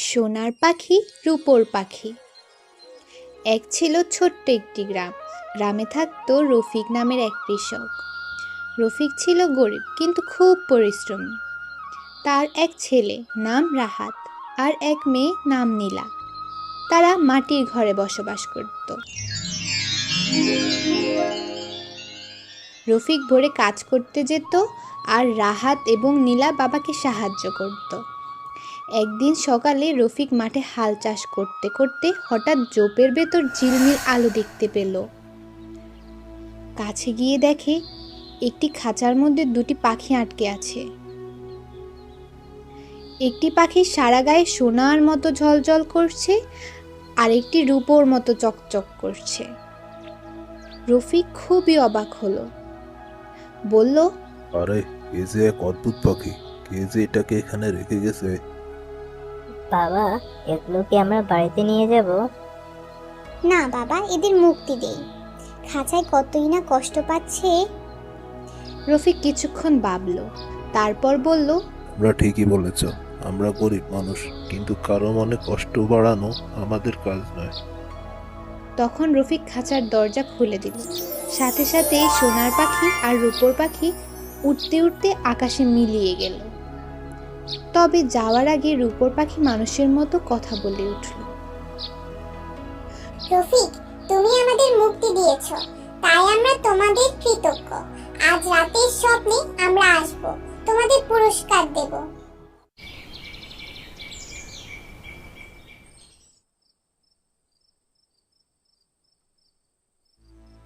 সোনার পাখি রূপোর পাখি। এক ছিল ছোট্ট একটি গ্রাম। গ্রামে থাকতো রফিক নামের এক কৃষক। রফিক ছিল গরিব কিন্তু খুব পরিশ্রমী। তার এক ছেলে নাম রাহাত আর এক মেয়ে নাম নীলা। তারা মাটির ঘরে বসবাস করত। রফিক ভোরে কাজ করতে যেত আর রাহাত এবং নীলা বাবাকে সাহায্য করত। একদিন সকালে রফিক মাঠে হাল চাষ করতে করতে হঠাৎ জোপের ভেতর ঝিলমিল আলো দেখতে পেল। কাছে গিয়ে দেখে একটি খাঁচার মধ্যে দুটি পাখি আটকে আছে। একটি পাখি সারা গায়ে সোনার মতো ঝলঝল করছে আর একটি রূপোর মতো চকচক করছে। রফিক খুবই অবাক হলো। বলল, আরে এ যে এক অদ্ভুত পাখি, কে যে এটাকে এখানে রেখে গেছে। বাবা, এগুলো কি আমরা বাড়িতে নিয়ে যাব? না বাবা, এদের মুক্তি দেই। খাঁচায় কতই না কষ্ট পাচ্ছে। রফিক কিছুক্ষণ ভাবল, তারপর বলল, তোমরা ঠিকই বলেছ, আমরা গরিব মানুষ, কিন্তু কারো মনে কষ্ট বাড়ানো আমাদের কাজ নয়। তখন রফিক খাঁচার দরজা খুলে দিল। সাথে সাথে সোনার পাখি আর রূপোর পাখি উঠতে উঠতে আকাশে মিলিয়ে গেল। তবে যাওয়ার আগে রূপোর পাখি মানুষের মতো কথা বলে উঠল। রফিক, তুমি আমাদের মুক্তি দিয়েছো, তাই আমরা তোমাদের কৃতজ্ঞ। আজ রাতের স্বপ্নে আমরা আসব, তোমাদের পুরস্কার দেব।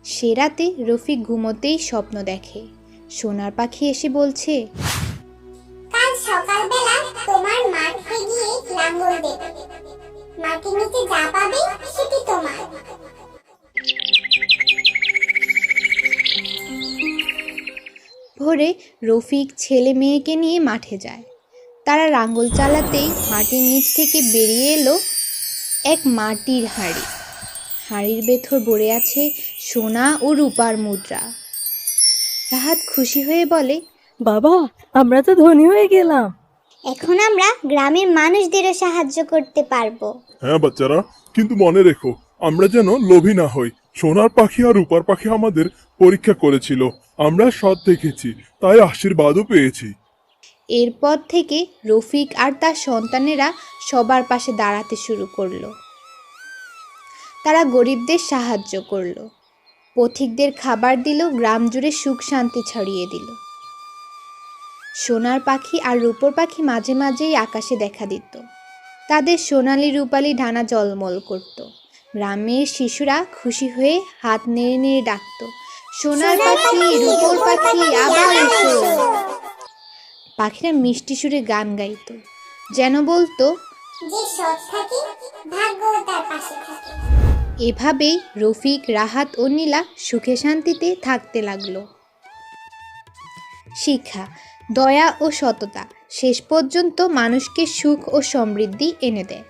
সে রাতে রফিক ঘুমোতেই স্বপ্ন দেখে সোনার পাখি এসে বলছে, কাল সকালবেলা তোমার মাঠে গিয়ে লাঙ্গল দেবে। মাটির নিচে যা পাবে সেটি তোমার। ভোরে রফিক ছেলে মেয়েকে নিয়ে মাঠে যায়। তারা লাঙ্গল চালাতেই মাটির নিচ থেকে বেরিয়ে এলো এক মাটির হাঁড়ি। হাঁড়ির ভেতর ভরে আছে সোনা ও রূপার মুদ্রা। রাহাত খুশি হয়ে বলে, বাবা, আমরা তো ধনী হয়ে গেলাম। এখন আমরা গ্রামের মানুষদেরও সাহায্য করতে পারবো। হ্যাঁ বাচ্চারা, কিন্তু মনে রেখো, আমরা যেন লোভী না হই। সোনার পাখি আর রূপার পাখি আমাদের পরীক্ষা করেছিল, আমরা সৎ দেখেছি, তাই আশীর্বাদও পেয়েছি। এরপর থেকে রফিক আর তার সন্তানেরা সবার পাশে দাঁড়াতে শুরু করলো। তারা গরিবদের সাহায্য করলো, পথিকদের খাবার দিল, গ্রাম জুড়ে সুখ শান্তি ছড়িয়ে দিল। সোনার পাখি আর রূপোর পাখি মাঝে মাঝেই আকাশে দেখা দিত। তাদের সোনালি রূপালি ডানা ঝলমল করত। গ্রামের শিশুরা খুশি হয়ে হাত নেড়ে নেড়ে ডাকত, সোনার পাখি, রূপোর পাখি, আবার এসো। পাখিরা মিষ্টি সুরে গান গাইত, যেন বলতো, যে সৎ থাকে ভাগ্য তার পাশে থাকে। এভাবেই রফিক, রাহাত ও নীলা সুখে শান্তিতে থাকতে লাগলো। শিক্ষা: দয়া ও সততা শেষ পর্যন্ত মানুষকে সুখ ও সমৃদ্ধি এনে দেয়।